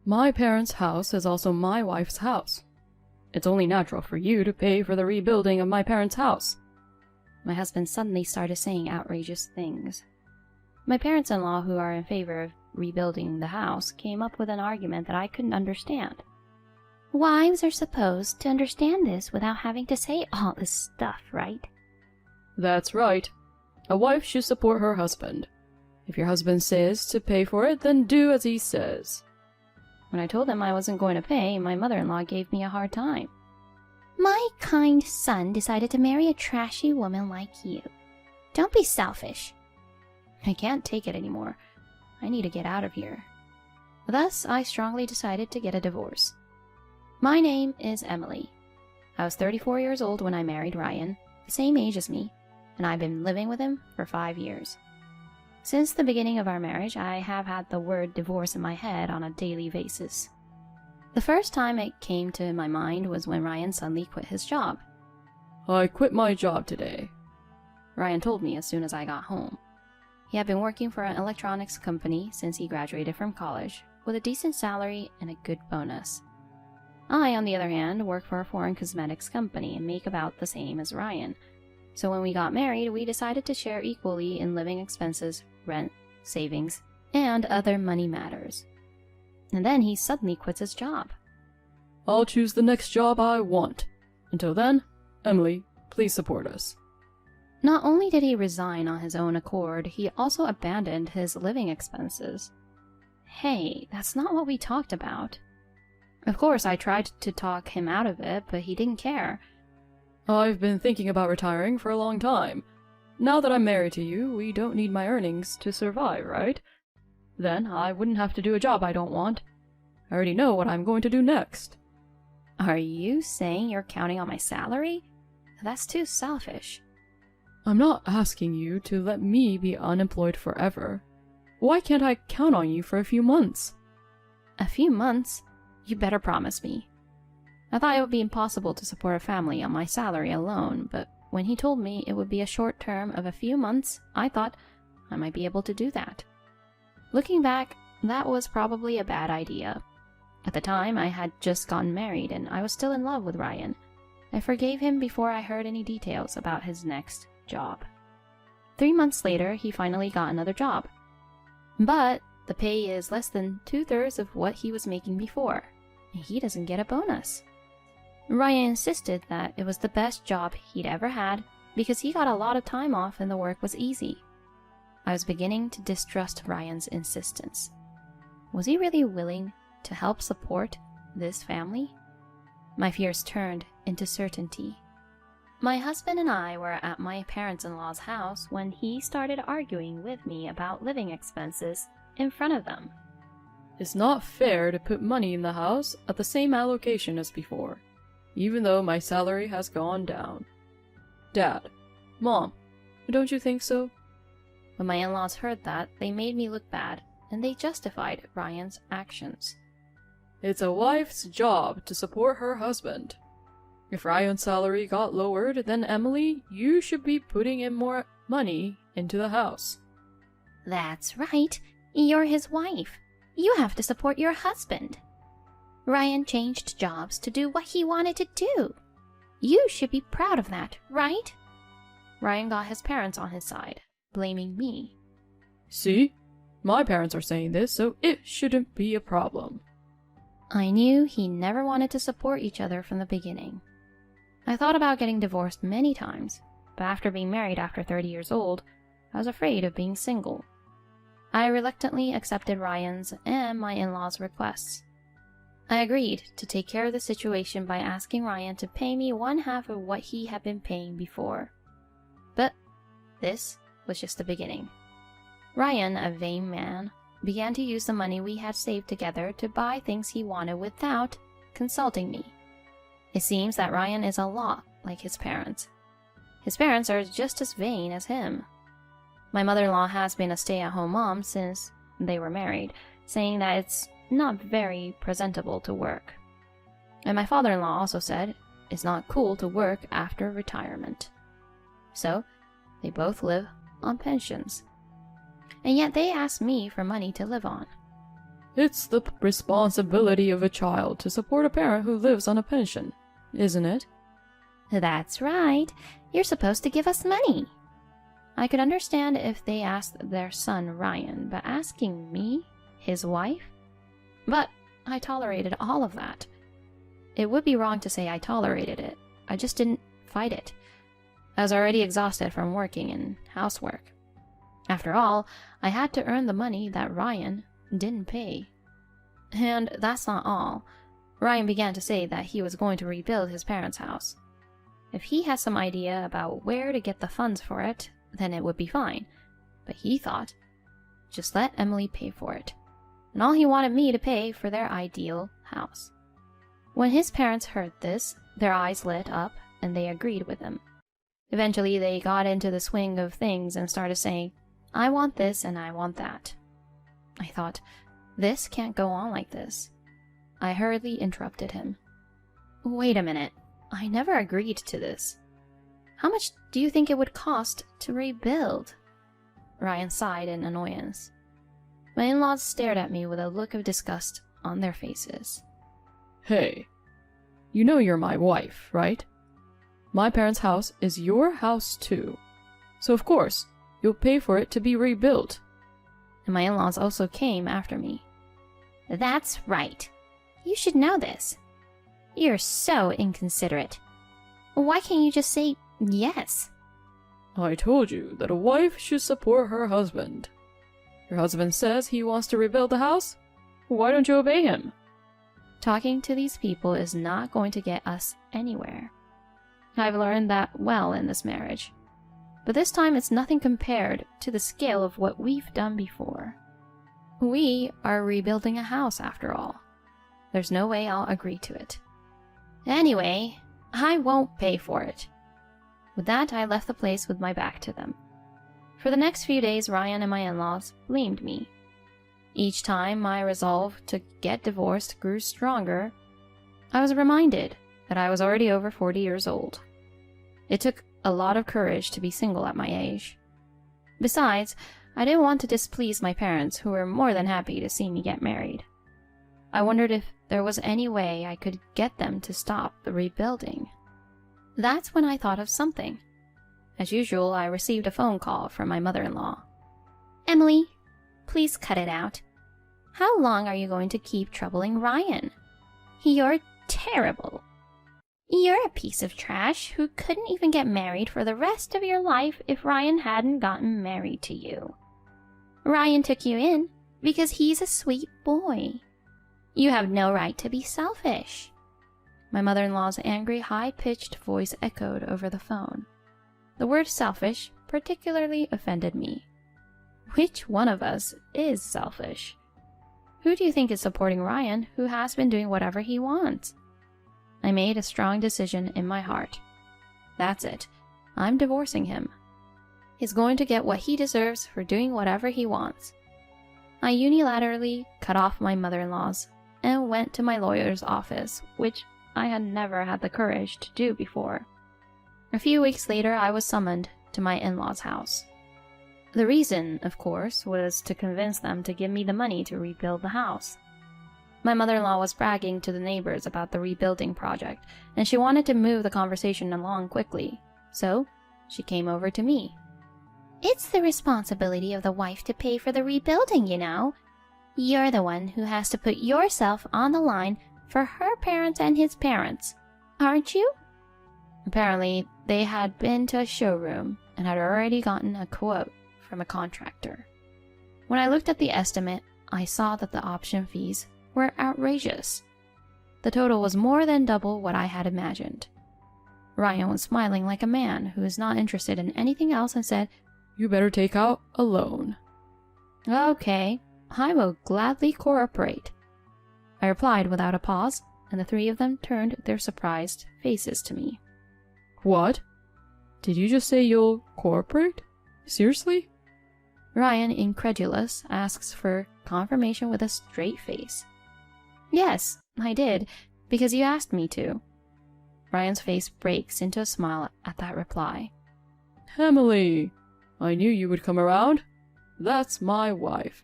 My parents' house is also my wife's house. It's only natural for you to pay for the rebuilding of my parents' house." My husband suddenly started saying outrageous things. My parents-in-law, who are in favor of rebuilding the house, came up with an argument that I couldn't understand. Wives are supposed to understand this without having to say all this stuff, right? "That's right. A wife should support her husband. If your husband says to pay for it, then do as he says." When I told him I wasn't going to pay, my mother-in-law gave me a hard time. "My kind son decided to marry a trashy woman like you. Don't be selfish." I can't take it anymore. I need to get out of here. Thus, I strongly decided to get a divorce. My name is Emily. I was 34 years old when I married Ryan, the same age as me, and I've been living with him for 5 years. Since the beginning of our marriage, I have had the word divorce in my head on a daily basis. The first time it came to my mind was when Ryan suddenly quit his job. "I quit my job today," Ryan told me as soon as I got home. He had been working for an electronics company since he graduated from college, with a decent salary and a good bonus. I, on the other hand, work for a foreign cosmetics company and make about the same as Ryan. So when we got married, we decided to share equally in living expenses, rent, savings, and other money matters. And then he suddenly quits his job. "I'll choose the next job I want. Until then, Emily, please support us." Not only did he resign on his own accord, he also abandoned his living expenses. Hey, that's not what we talked about. Of course, I tried to talk him out of it, but he didn't care. "I've been thinking about retiring for a long time. Now that I'm married to you, we don't need my earnings to survive, right? Then I wouldn't have to do a job I don't want. I already know what I'm going to do next." Are you saying you're counting on my salary? That's too selfish. "I'm not asking you to let me be unemployed forever. Why can't I count on you for a few months?" A few months? You better promise me. I thought it would be impossible to support a family on my salary alone, but when he told me it would be a short term of a few months, I thought I might be able to do that. Looking back, that was probably a bad idea. At the time, I had just gotten married and I was still in love with Ryan. I forgave him before I heard any details about his next job. 3 months later, he finally got another job. But the pay is less than 2/3 of what he was making before, and he doesn't get a bonus. Ryan insisted that it was the best job he'd ever had because he got a lot of time off and the work was easy. I was beginning to distrust Ryan's insistence. Was he really willing to help support this family? My fears turned into certainty. My husband and I were at my parents-in-law's house when he started arguing with me about living expenses in front of them. "It's not fair to put money in the house at the same allocation as before, even though my salary has gone down. Dad, Mom, don't you think so?" When my in-laws heard that, they made me look bad, and they justified Ryan's actions. "It's a wife's job to support her husband. If Ryan's salary got lowered, then Emily, you should be putting in more money into the house." That's right. You're his wife. You have to support your husband. Ryan changed jobs to do what he wanted to do. You should be proud of that, right? Ryan got his parents on his side, blaming me. "See? My parents are saying this, so it shouldn't be a problem." I knew he never wanted to support each other from the beginning. I thought about getting divorced many times, but after being married after 30 years old, I was afraid of being single. I reluctantly accepted Ryan's and my in-laws' requests. I agreed to take care of the situation by asking Ryan to pay me 1/2 of what he had been paying before. But this was just the beginning. Ryan, a vain man, began to use the money we had saved together to buy things he wanted without consulting me. It seems that Ryan is a lot like his parents. His parents are just as vain as him. My mother-in-law has been a stay-at-home mom since they were married, saying that it's not very presentable to work. And my father-in-law also said it's not cool to work after retirement. So, they both live on pensions. And yet they ask me for money to live on. It's the responsibility of a child to support a parent who lives on a pension, isn't it? That's right. You're supposed to give us money. I could understand if they asked their son Ryan, but asking me, his wife? But I tolerated all of that. It would be wrong to say I tolerated it. I just didn't fight it. I was already exhausted from working and housework. After all, I had to earn the money that Ryan didn't pay. And that's not all. Ryan began to say that he was going to rebuild his parents' house. If he had some idea about where to get the funds for it, then it would be fine. But he thought, just let Emily pay for it. And all he wanted me to pay for their ideal house. When his parents heard this, their eyes lit up and they agreed with him. Eventually, they got into the swing of things and started saying, I want this and I want that. I thought, this can't go on like this. I hurriedly interrupted him. Wait a minute. I never agreed to this. How much do you think it would cost to rebuild? Ryan sighed in annoyance. My in-laws stared at me with a look of disgust on their faces. Hey, you know you're my wife, right? My parents' house is your house too. So of course, you'll pay for it to be rebuilt. And my in-laws also came after me. That's right. You should know this. You're so inconsiderate. Why can't you just say yes? I told you that a wife should support her husband. Your husband says he wants to rebuild the house? Why don't you obey him? Talking to these people is not going to get us anywhere. I've learned that well in this marriage. But this time it's nothing compared to the scale of what we've done before. We are rebuilding a house after all. There's no way I'll agree to it. Anyway, I won't pay for it. With that, I left the place with my back to them. For the next few days, Ryan and my in-laws blamed me. Each time my resolve to get divorced grew stronger, I was reminded that I was already over 40 years old. It took a lot of courage to be single at my age. Besides, I didn't want to displease my parents, who were more than happy to see me get married. I wondered if there was any way I could get them to stop the rebuilding. That's when I thought of something. As usual, I received a phone call from my mother-in-law. Emily, please cut it out. How long are you going to keep troubling Ryan? You're terrible. You're a piece of trash who couldn't even get married for the rest of your life if Ryan hadn't gotten married to you. Ryan took you in because he's a sweet boy. You have no right to be selfish. My mother-in-law's angry, high-pitched voice echoed over the phone. The word selfish particularly offended me. Which one of us is selfish? Who do you think is supporting Ryan, who has been doing whatever he wants? I made a strong decision in my heart. That's it. I'm divorcing him. He's going to get what he deserves for doing whatever he wants. I unilaterally cut off my mother-in-law's and went to my lawyer's office, which I had never had the courage to do before. A few weeks later, I was summoned to my in-laws' house. The reason, of course, was to convince them to give me the money to rebuild the house. My mother-in-law was bragging to the neighbors about the rebuilding project, and she wanted to move the conversation along quickly, so she came over to me. It's the responsibility of the wife to pay for the rebuilding, you know. You're the one who has to put yourself on the line for her parents and his parents, aren't you? Apparently, they had been to a showroom and had already gotten a quote from a contractor. When I looked at the estimate, I saw that the option fees were outrageous. The total was more than double what I had imagined. Ryan was smiling like a man who is not interested in anything else and said, You better take out a loan. Okay, I will gladly cooperate. I replied without a pause, and the three of them turned their surprised faces to me. What? Did you just say you'll cooperate? Seriously? Ryan, incredulous, asks for confirmation with a straight face. Yes, I did, because you asked me to. Ryan's face breaks into a smile at that reply. Emily, I knew you would come around. That's my wife.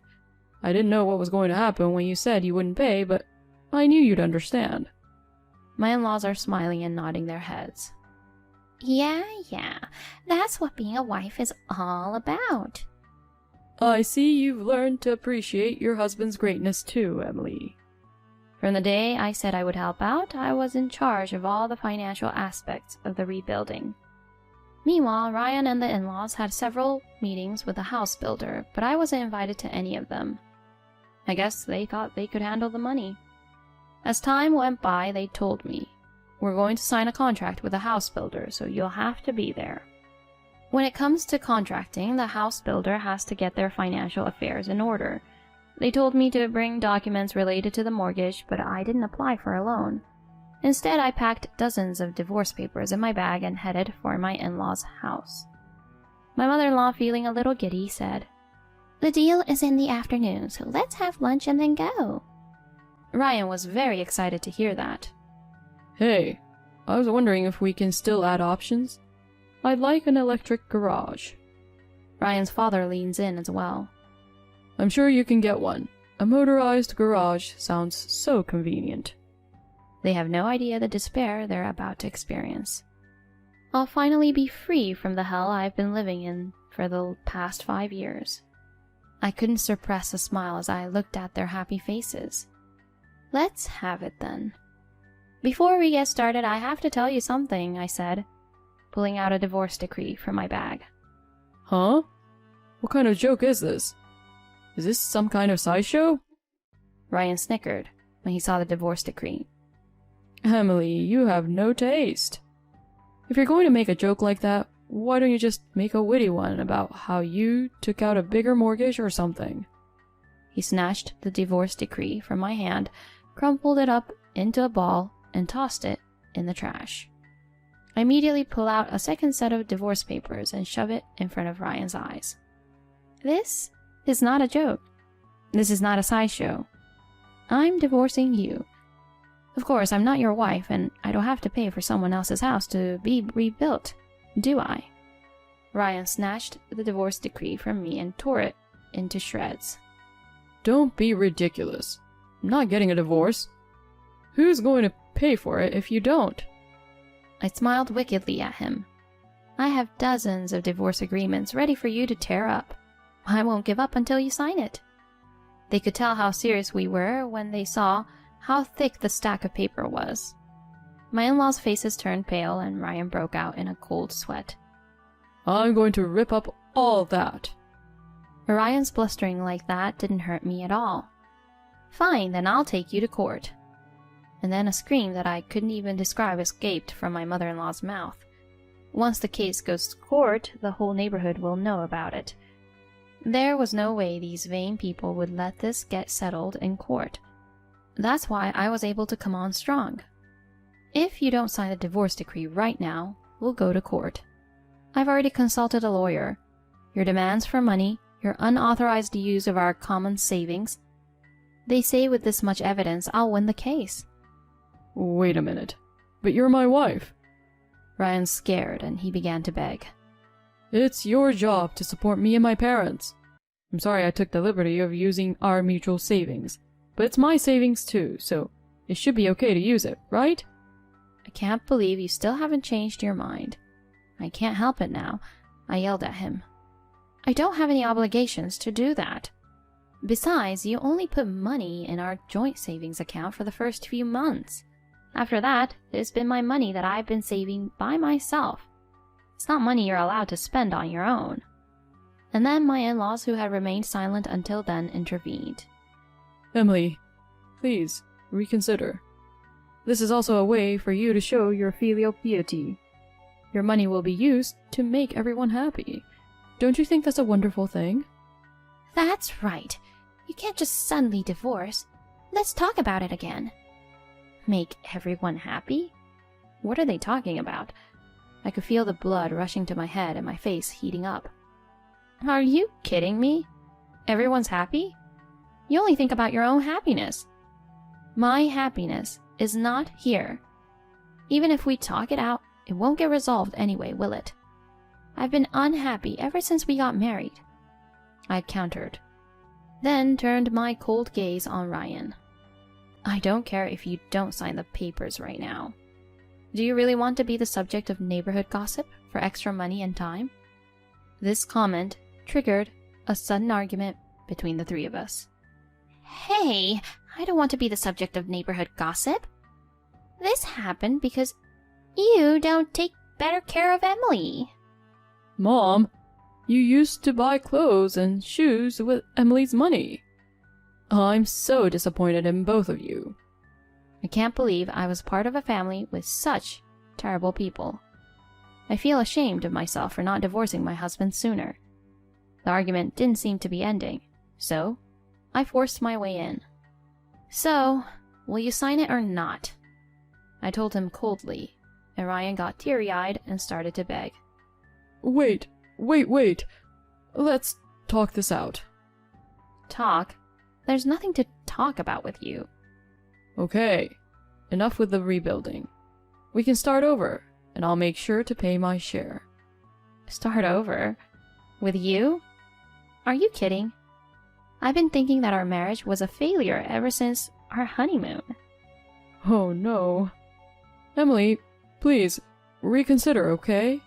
I didn't know what was going to happen when you said you wouldn't pay, but I knew you'd understand. My in-laws are smiling and nodding their heads. Yeah, that's what being a wife is all about. I see you've learned to appreciate your husband's greatness too, Emily. From the day I said I would help out, I was in charge of all the financial aspects of the rebuilding. Meanwhile, Ryan and the in-laws had several meetings with the house builder, but I wasn't invited to any of them. I guess they thought they could handle the money. As time went by, they told me, "We're going to sign a contract with the house builder, so you'll have to be there." When it comes to contracting, the house builder has to get their financial affairs in order. They told me to bring documents related to the mortgage, but I didn't apply for a loan. Instead, I packed dozens of divorce papers in my bag and headed for my in-laws' house. My mother-in-law, feeling a little giddy, said, "The deal is in the afternoon, so let's have lunch and then go." Ryan was very excited to hear that. Hey, I was wondering if we can still add options. I'd like an electric garage. Ryan's father leans in as well. I'm sure you can get one. A motorized garage sounds so convenient. They have no idea the despair they're about to experience. I'll finally be free from the hell I've been living in for the past 5 years. I couldn't suppress a smile as I looked at their happy faces. Let's have it then. Before we get started, I have to tell you something, I said, pulling out a divorce decree from my bag. Huh? What kind of joke is this? Is this some kind of sideshow? Ryan snickered when he saw the divorce decree. Emily, you have no taste. If you're going to make a joke like that, why don't you just make a witty one about how you took out a bigger mortgage or something? He snatched the divorce decree from my hand, crumpled it up into a ball, and tossed it in the trash. I immediately pull out a second set of divorce papers and shove it in front of Ryan's eyes. This is not a joke. This is not a sideshow. I'm divorcing you. Of course, I'm not your wife, and I don't have to pay for someone else's house to be rebuilt, do I? Ryan snatched the divorce decree from me and tore it into shreds. Don't be ridiculous. I'm not getting a divorce. Who's going to pay for it if you don't? I smiled wickedly at him. I have dozens of divorce agreements ready for you to tear up. I won't give up until you sign it. They could tell how serious we were when they saw how thick the stack of paper was. My in-laws' faces turned pale and Ryan broke out in a cold sweat. I'm going to rip up all that. Ryan's blustering like that didn't hurt me at all. Fine, then I'll take you to court. And then a scream that I couldn't even describe escaped from my mother-in-law's mouth. Once the case goes to court, the whole neighborhood will know about it. There was no way these vain people would let this get settled in court. That's why I was able to come on strong. If you don't sign the divorce decree right now, we'll go to court. I've already consulted a lawyer. Your demands for money, your unauthorized use of our common savings. They say with this much evidence, I'll win the case. Wait a minute. But you're my wife. Ryan's scared and he began to beg. It's your job to support me and my parents. I'm sorry I took the liberty of using our mutual savings. But it's my savings too, so it should be okay to use it, right? I can't believe you still haven't changed your mind. I can't help it now, I yelled at him. I don't have any obligations to do that. Besides, you only put money in our joint savings account for the first few months. After that, it's been my money that I've been saving by myself. It's not money you're allowed to spend on your own. And then my in-laws, who had remained silent until then, intervened. Emily, please, reconsider. This is also a way for you to show your filial piety. Your money will be used to make everyone happy. Don't you think that's a wonderful thing? That's right. You can't just suddenly divorce. Let's talk about it again. Make everyone happy? What are they talking about? I could feel the blood rushing to my head and my face heating up. Are you kidding me? Everyone's happy? You only think about your own happiness. My happiness is not here. Even if we talk it out, it won't get resolved anyway, will it? I've been unhappy ever since we got married. I countered. then turned my cold gaze on Ryan. I don't care if you don't sign the papers right now. Do you really want to be the subject of neighborhood gossip for extra money and time? This comment triggered a sudden argument between the three of us. Hey, I don't want to be the subject of neighborhood gossip. This happened because you don't take better care of Emily. Mom, you used to buy clothes and shoes with Emily's money. I'm so disappointed in both of you. I can't believe I was part of a family with such terrible people. I feel ashamed of myself for not divorcing my husband sooner. The argument didn't seem to be ending, so I forced my way in. So, will you sign it or not? I told him coldly, and Ryan got teary-eyed and started to beg. Wait. Let's talk this out. Talk? There's nothing to talk about with you. Okay, enough with the rebuilding. We can start over, and I'll make sure to pay my share. Start over? With you? Are you kidding? I've been thinking that our marriage was a failure ever since our honeymoon. Oh no. Emily, please, reconsider, okay?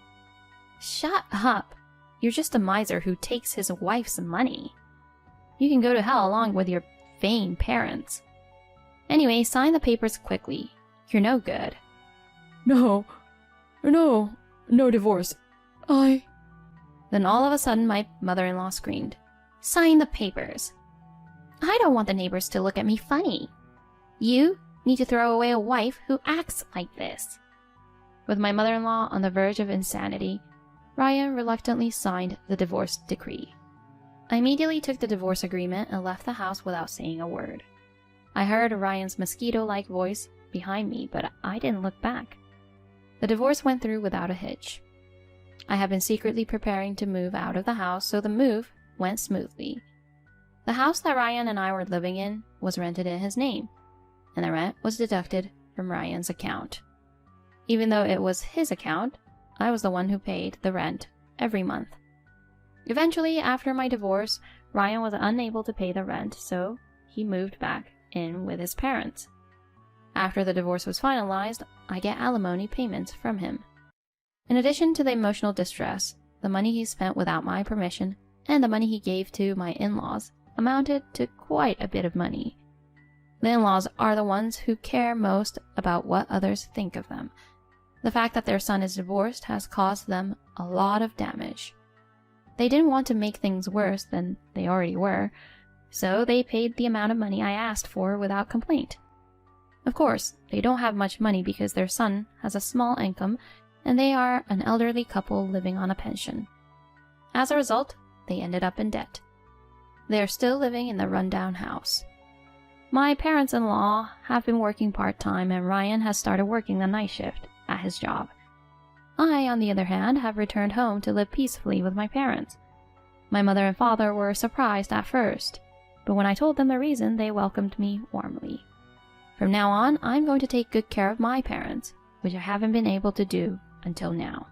Shut up. You're just a miser who takes his wife's money. You can go to hell along with your vain parents. Anyway, sign the papers quickly. You're no good. No divorce. Then all of a sudden my mother-in-law screamed, "Sign the papers." I don't want the neighbors to look at me funny. You need to throw away a wife who acts like this. With my mother-in-law on the verge of insanity, Ryan reluctantly signed the divorce decree. I immediately took the divorce agreement and left the house without saying a word. I heard Ryan's mosquito-like voice behind me, but I didn't look back. The divorce went through without a hitch. I had been secretly preparing to move out of the house, so the move went smoothly. The house that Ryan and I were living in was rented in his name, and the rent was deducted from Ryan's account. Even though it was his account, I was the one who paid the rent every month. Eventually, after my divorce, Ryan was unable to pay the rent, so he moved back in with his parents. After the divorce was finalized, I get alimony payments from him. In addition to the emotional distress, the money he spent without my permission and the money he gave to my in-laws amounted to quite a bit of money. The in-laws are the ones who care most about what others think of them. The fact that their son is divorced has caused them a lot of damage. They didn't want to make things worse than they already were, so they paid the amount of money I asked for without complaint. Of course, they don't have much money because their son has a small income and they are an elderly couple living on a pension. As a result, they ended up in debt. They are still living in the rundown house. My parents-in-law have been working part-time and Ryan has started working the night shift at his job. I, on the other hand, have returned home to live peacefully with my parents. My mother and father were surprised at first, but when I told them the reason, they welcomed me warmly. From now on, I'm going to take good care of my parents, which I haven't been able to do until now.